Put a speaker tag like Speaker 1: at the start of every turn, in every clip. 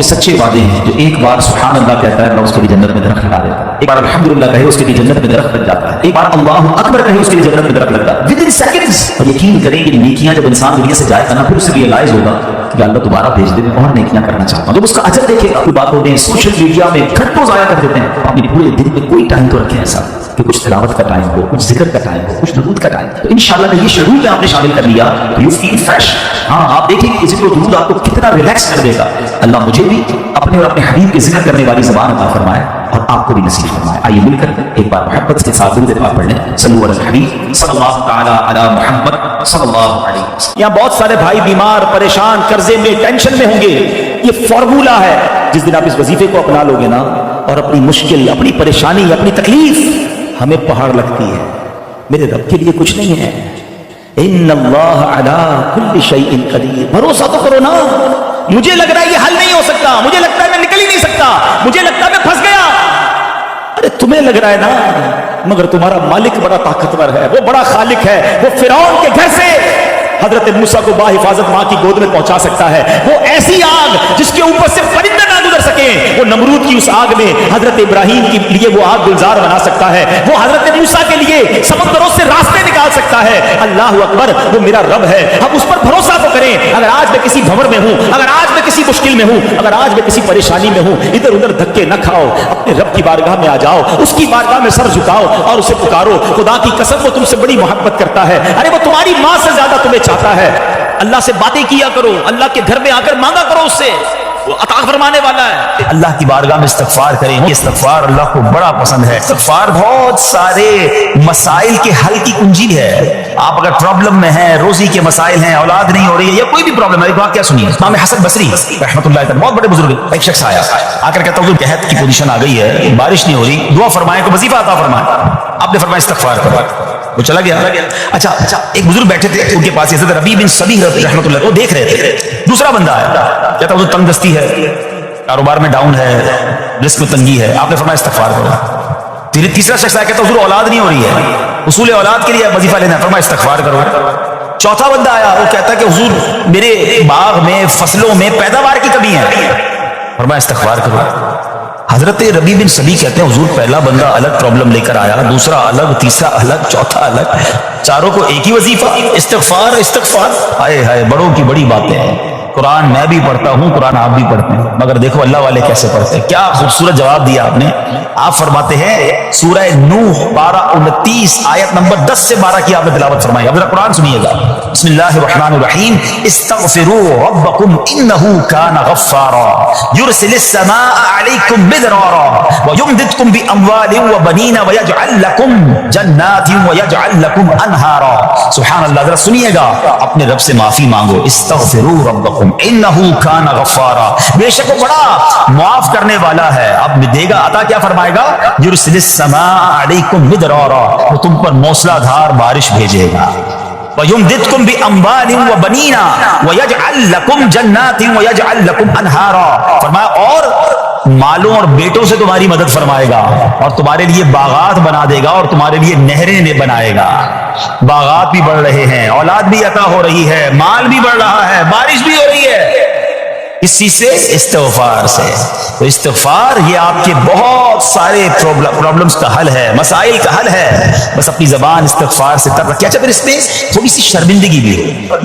Speaker 1: ये सच्चे वादे हैं। जो एक बार सुभान अल्लाह कहता है, अल्लाह उसके लिए जन्नत में दरख्त लगा देता है। एक बार अल्हम्दुलिल्लाह कहे, उसके लिए जन्नत में दरख्त लग जाता है। एक बार अल्लाहु अकबर कहे, उसके लिए जन्नत में दरख्त लगता है विद इन सेकंड्स। और यकीन करें कि नेकियां जब इंसान दुनिया से जाएगा ना, फिर उसे रियलाइज होगा कि अल्लाह दोबारा भेज दे, मैं और नेकियां करना चाहता हूं। जब उसका अजर देखेगा। कोई बात होती है सोशल मीडिया में घंटों जाया कर देते हैं, अपने पूरे दिन में कोई टाइम तो रखें ऐसा कि कुछ तिलावत का टाइम हो, कुछ जिक्र का टाइम हो, कुछ दुरूद का टाइम। तो इंशाअल्लाह ये शेड्यूल में आपने शामिल कर लिया तो यू फील फ्रेश। हाँ, आप देखेंगे जिक्र और दुरूद आपको कितना रिलैक्स कर देगा। अल्लाह मुझे भी अपने और अपने हबीब के जिक्र करने वाली ज़बान अता फरमाए और आपको भी नसीब फरमाए। आइए मिलकर एक बार मोहब्बत के साथ दुरूद पाक पढ़ लें। सल्लल्लाहु अलैहि हबीब सल्लल्लाहु तआला अला मुहम्मद सल्लल्लाहु अलैहि वसल्लम। यहाँ बहुत सारे भाई बीमार, परेशान, कर्जे में, टेंशन में होंगे। ये फॉर्मूला है, जिस दिन आप इस वजीफे को अपना लोगे ना और अपनी मुश्किल, अपनी परेशानी, अपनी तकलीफ हमें पहाड़ लगती है, मेरे रब के लिए कुछ नहीं है। इन्नल्लाह अला कुल्ली शैइन कदीर। भरोसा तो करो ना। मुझे लग रहा है ये हल नहीं हो सकता, मुझे लगता है मैं निकल ही नहीं सकता, मुझे लगता है मैं फंस गया। अरे तुम्हें लग रहा है ना, मगर तुम्हारा मालिक बड़ा ताकतवर है, वो बड़ा खालिक है। वो फिरौन के घर से हजरत मूसा को बाहिफाजत मां की गोद में पहुंचा सकता है। वो ऐसी आग जिसके ऊपर से परिंदा ना गुजर सके, वो नमरूद की उस आग में हजरत इब्राहिम के लिए वो आग गुलजार बना सकता है। वो हजरत मूसा के लिए समंदरों से रास्ते निकाल सकता है। अल्लाह अकबर, वो मेरा रब है। हम उस पर भरोसा तो करें। अगर आज मैं किसी भंवर में हूं, अगर आज मैं किसी मुश्किल में हूं, अगर आज मैं किसी परेशानी में हूं, इधर उधर धक्के न खाओ, अपने रब की बारगाह में आ जाओ, उसकी बारगाह में सर झुकाओ और उसे पुकारो। खुदा की कसम, वो तुमसे बड़ी मोहब्बत करता है। अरे वो तुम्हारी मां से ज्यादा तुम्हें चाहता है। अल्लाह से बातें किया करो, अल्लाह के घर में आकर मांगा करो उससे, वो अता फरमाने वाला है। अल्लाह की बारगाह में इस्तगफार करें। इस्तगफार अल्लाह को बड़ा पसंद है। इस्तगफार बहुत सारे मसाइल के हल की कुंजी है। आप अगर प्रॉब्लम में हैं, रोजी के मसाइल हैं, औलाद नहीं हो रही है या कोई भी प्रॉब्लम है, एक बात क्या सुनिए, इमाम हसन बसरी रहमतुल्लाह अलैह, बहुत बड़े बुजुर्ग, एक शख्स आया, आकर कहता हूँ कहत की पोजीशन आ गई है, बारिश नहीं हो रही, दुआ फरमाए, को वजीफा अता फरमाए। आपने फरमाया इस्तगफार करो, वो चला गया। अच्छा, एक बुजुर्ग बैठे थे, उनके पास हज़रत रबी बिन सबी रहमतुल्लाह, वो देख रहे थे। दूसरा बंदा आया, कहता हूँ तंगदस्ती है, कारोबार में डाउन है, रिस्क में तंगी है। आपने फरमाया इस्तगफार करो। फिर तीसरा शख्स आया, कहता हुजूर औलाद नहीं हो रही है, उसूल औलाद के लिए वजीफा लेना है, फरमाया इस्तगफार करो। चौथा बंदा आया, वो कहता है कि हुजूर मेरे बाग में, फसलों में पैदावार की कमी है, फरमाया इस्तगफार करो। हजरत रबी बिन सबी कहते हैं हुजूर पहला बंदा अलग प्रॉब्लम लेकर आया, दूसरा अलग, तीसरा अलग, चौथा अलग, चारों को एक ही वजीफा, इस्तगफार इस्तगफार। हाय हाय, बड़ों की बड़ी बातें हैं। कुरान मैं भी पढ़ता हूँ, कुरान आप भी पढ़ते हैं, मगर देखो अल्लाह वाले कैसे पढ़ते हैं। क्या खूबसूरत जवाब दिया आपने। आप फरमाते हैं सूरह नूह 12:29 आयत नंबर 10 से 12 की आपने तिलावत फरमाई। अब जरा कुरान सुनिएगा। बिस्मिल्लाहिर्रहमानिर्रहीम। इस्तगफिरू रब्बकुम इन्नहु काना गफ्फारा युरसिलिस समाअ अलैकुम मिदरारा व युमदिदकुम बि अमवालिन व बनीना व यजअल लकुम जन्नातिन व यजअल लकुम अनहारा। सुभान अल्लाह। जरा सुनिएगा, अपने रब से माफी मांगो। इस्तगफिरू रब्बकुम इन्नहु काना गफ्फारा, बेशक वो बड़ा मुआफ करने वाला है। अब देगा अता क्या फरमाएगा, युरसिलिस समाअ अलैकुम मिदरारा, वो तुम पर मौसलाधार बारिश भेजेगा। वयुमदिदकुम बिअम्वालिन व बनीना व यजअल लकुम जन्नातिन व यजअल लकुम अनहारा। फरमाया और मालों और बेटों से तुम्हारी मदद फरमाएगा और तुम्हारे लिए बागात बना देगा और तुम्हारे लिए नहरें बनाएगा। बागात भी बढ़ रहे हैं, औलाद भी अता हो रही है, माल भी बढ़ रहा है, बारिश भी हो रही है। इस चीज से, इस्तगफार से। तो इस्तगफार ये आपके बहुत सारे प्रॉब्लम्स का हल है, मसाइल का हल है। बस अपनी जबान इस्तगफार से तर रखिए। अच्छा, फिर इसमें थोड़ी सी शर्मिंदगी भी हो।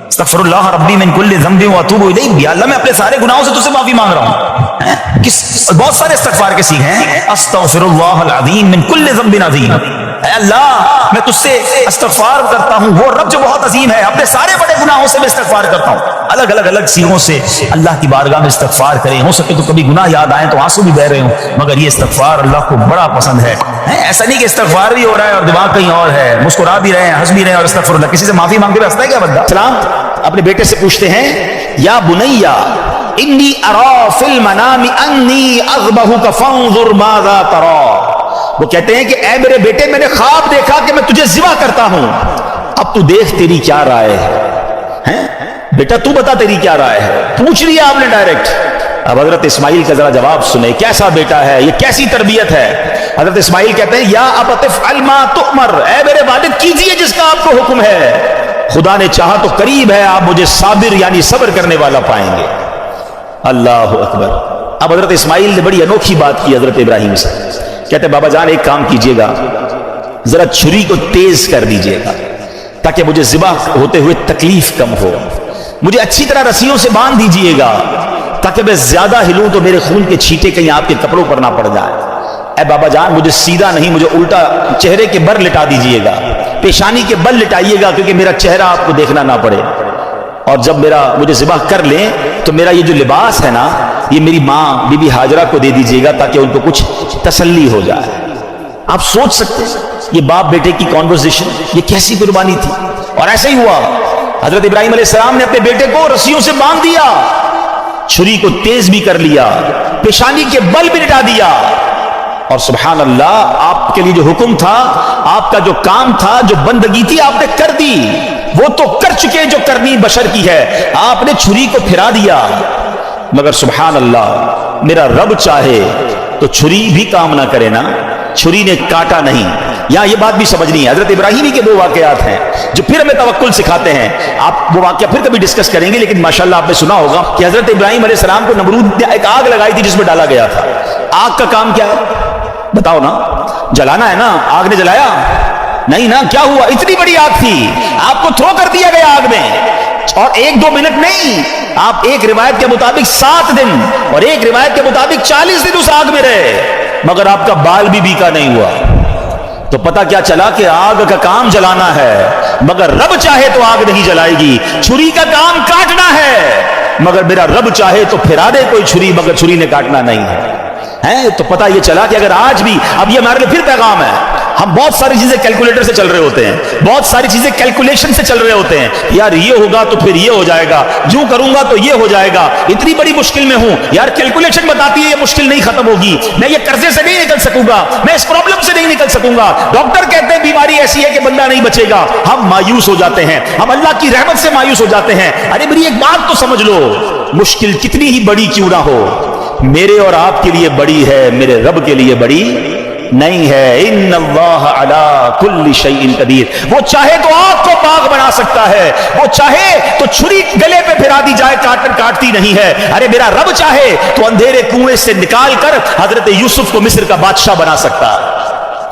Speaker 1: अस्तगफिरुल्लाह रब्बी मिन कुल्ली ज़ंबिन व अतूबु इलैहि। अल्लाह मैं अपने सारे गुनाहों से तुझसे माफी मांग रहा हूं। बहुत सारे इस्तगफार के सीख हैं। अस्तगफिरुल्लाहल अज़ीम मिन कुल्ली ज़ंबिन अज़ीम। अल्लाह मैं तुझसे इस्तगफार करता हूं, वो रब जो बहुत अजीम है, अपने सारे बड़े गुनाहों से मैं इस्तगफार करता हूं। अलग अलग अलग सीगों से अल्लाह की बारगाह में इस्तगफार करें। हो सके तो कभी गुनाह याद आए तो आंसू भी बह रहे हो, मगर ये इस्तगफार अल्लाह को बड़ा पसंद है। ऐसा नहीं कि इस्तगफार भी हो रहा है और दिमाग कहीं और है, मुस्कुरा भी रहे हैं, हंस भी रहे हैं और इस्तगफिरुल्लाह। किसी से माफी मांगते हुए हंसता है क्या बंदा? सलाम अपने बेटे से पूछते हैं, या बुनैया इन्नी अरा फिल मनामी अन्नी अज़बहुका फंजुर माज़ा तरा। वो कहते हैं कि ऐ मेरे बेटे, मैंने ख्वाब देखा कि मैं तुझे ज़िबा करता हूं, अब तू देख तेरी क्या राय है। बेटा तू बता तेरी क्या राय है। पूछ लिया आपने डायरेक्ट। अब हजरत इस्माइल का जरा जवाब सुने, कैसा बेटा है, ये कैसी तरबियत है। हजरत इस्माइल कहते हैं, या अबतिफ अलमा तुअमर, ऐ मेरे वालिद कीजिए जिसका आपको हुक्म है। खुदा ने चाहा तो करीब है आप मुझे साबिर यानी सब्र करने वाला पाएंगे। अल्लाह अकबर। अब हजरत इस्माइल ने बड़ी अनोखी बात की हजरत इब्राहिम से। कहते बाबा जान एक काम कीजिएगा, जरा छुरी को तेज कर दीजिएगा ताकि मुझे ज़िबा होते हुए तकलीफ कम हो। मुझे अच्छी तरह रस्सियों से बांध दीजिएगा ताकि मैं ज्यादा हिलूं तो मेरे खून के छींटे कहीं आपके कपड़ों पर ना पड़ जाए। ऐ बाबा जान मुझे सीधा नहीं, मुझे उल्टा चेहरे के बल लिटा दीजिएगा, पेशानी के बल लिटाइएगा क्योंकि मेरा चेहरा आपको देखना ना पड़े। और जब मुझे ज़िबा कर लें तो मेरा ये जो लिबास है ना, ये मेरी माँ बीबी हाजरा को दे दीजिएगा ताकि उनको कुछ तसल्ली हो जाए। आप सोच सकते हैं ये बाप बेटे की कॉन्वर्सेशन, ये कैसी कुर्बानी थी। और ऐसे ही हुआ, हजरत इब्राहिम अलैहिस्सलाम ने अपने बेटे को रस्सियों से बांध दिया, छुरी को तेज भी कर लिया, पेशानी के बल भी लिटा दिया। और सुभान अल्लाह, आपके लिए जो हुक्म था, आपका जो काम था, जो बंदगी थी, आपने कर दी। वो तो कर चुके जो करनी बशर की है, आपने छुरी को फिरा दिया। मगर सुभान अल्लाह, मेरा रब चाहे तो छुरी भी काम ना करे ना, छुरी ने काटा नहीं। यहां ये बात भी समझनी है। हजरत इब्राहिम ही के दो वाकयात हैं जो फिर हमें तवक्कुल सिखाते हैं। आप वो वाकया फिर कभी डिस्कस करेंगे, लेकिन माशाल्लाह आपने सुना होगा कि हजरत इब्राहिम अलैहिस्सलाम को नमरूद ने एक आग लगाई थी जिसमें डाला गया था। आग का काम क्या है बताओ ना, जलाना है ना। आग ने जलाया नहीं ना, क्या हुआ? इतनी बड़ी आग थी, आपको थ्रो कर दिया गया आग में। और 1-2 मिनट नहीं, आप एक रिवायत के मुताबिक 7 दिन और एक रिवायत के मुताबिक 40 दिन उस आग में रहे, मगर आपका बाल भी बीका नहीं हुआ। तो पता क्या चला कि आग का काम जलाना है, मगर रब चाहे तो आग नहीं जलाएगी। छुरी का काम काटना है, मगर मेरा रब चाहे तो फिरा दे कोई छुरी, मगर छुरी ने काटना नहीं है। तो पता ये चला कि अगर आज भी, अब ये हमारे लिए फिर पैगाम है, हम बहुत सारी चीजें कैलकुलेटर से चल रहे होते हैं, बहुत सारी चीजें कैलकुलेशन से चल रहे होते हैं। यार ये होगा तो फिर ये हो जाएगा, यूं करूंगा तो ये हो जाएगा, इतनी बड़ी मुश्किल में हूं, यार कैलकुलेशन बताती है ये मुश्किल नहीं खत्म होगी, मैं ये कर्जे से नहीं निकल सकूंगा, मैं इस प्रॉब्लम से नहीं निकल सकूंगा, डॉक्टर कहते हैं बीमारी ऐसी है कि बंदा नहीं बचेगा। हम मायूस हो जाते हैं, हम अल्लाह की रहमत से मायूस हो जाते हैं। अरे मेरी एक बात तो समझ लो, मुश्किल कितनी ही बड़ी क्यों ना हो, मेरे और आपके लिए बड़ी है, मेरे रब के लिए बड़ी नहीं है। इन्नल्लाह अला कुल्ली शैइन कदीर। वो चाहे तो आग को पाक बना सकता है, वो चाहे तो छुरी गले पे फिरा दी जाए, काटती नहीं है। अरे मेरा रब चाहे तो अंधेरे कुएं से निकाल कर हजरत यूसुफ को मिस्र का बादशाह बना सकता।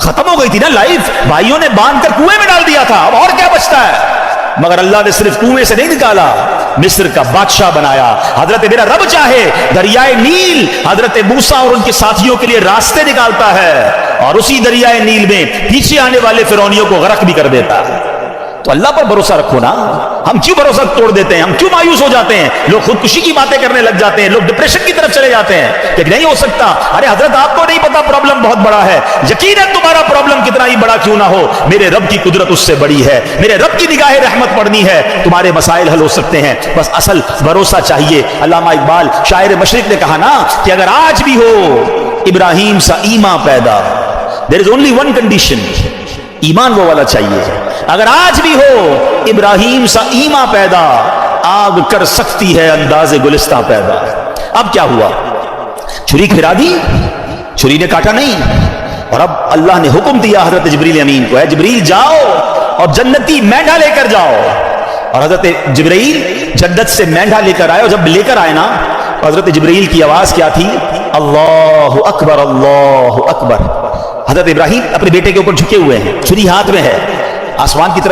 Speaker 1: खत्म हो गई थी ना लाइफ, भाइयों ने बांध कर कुएं में डाल दिया था, अब और क्या बचता है। मगर अल्लाह ने सिर्फ कुएं से नहीं निकाला, मिस्र का बादशाह बनाया। हजरत मेरा रब चाहे दरियाए नील हजरत मूसा और उनके साथियों के लिए रास्ते निकालता है, और उसी दरियाए नील में पीछे आने वाले फिरौनियों को गरक भी कर देता है। तो अल्लाह पर भरोसा रखो ना। हम क्यों भरोसा तोड़ देते हैं, हम क्यों मायूस हो जाते हैं, लोग खुदकुशी की बातें करने लग जाते हैं, लोग डिप्रेशन की तरफ चले जाते हैं कि नहीं हो सकता। अरे हजरत आपको नहीं पता प्रॉब्लम बहुत बड़ा है, यकीनन तुम्हारा प्रॉब्लम कितना ही बड़ा क्यों ना हो, मेरे रब की कुदरत उससे बड़ी है, मेरे रब की निगाह रहमत पड़नी है, तुम्हारे मसाइल हल हो सकते हैं। बस असल भरोसा चाहिए। अल्लामा इकबाल शायर मशरिक ने कहा ना कि अगर आज भी हो इब्राहिम सा ईमान पैदा, there is only one condition, ईमान वो वाला चाहिए। अगर आज भी हो इब्राहिम सा ईमान पैदा, आग कर सकती है अंदाज़े गुलिस्तां पैदा। अब क्या हुआ, छुरी फिरा दी, छुरी ने काटा नहीं, और अब अल्लाह ने हुक्म दिया हजरत जिब्रील अमीन को, है जिब्रील जाओ और जन्नती मेंढा लेकर जाओ। और हजरत जिब्रील जन्नत से मेंढा लेकर आए, और जब लेकर आए ना, हजरत जिब्रील की आवाज क्या थी, अल्लाहु अकबर अल्लाहु अकबर। हजरत इब्राहिम अपने बेटे के ऊपर झुके हुए हैं, छुरी हाथ में है, आसमान की तरफ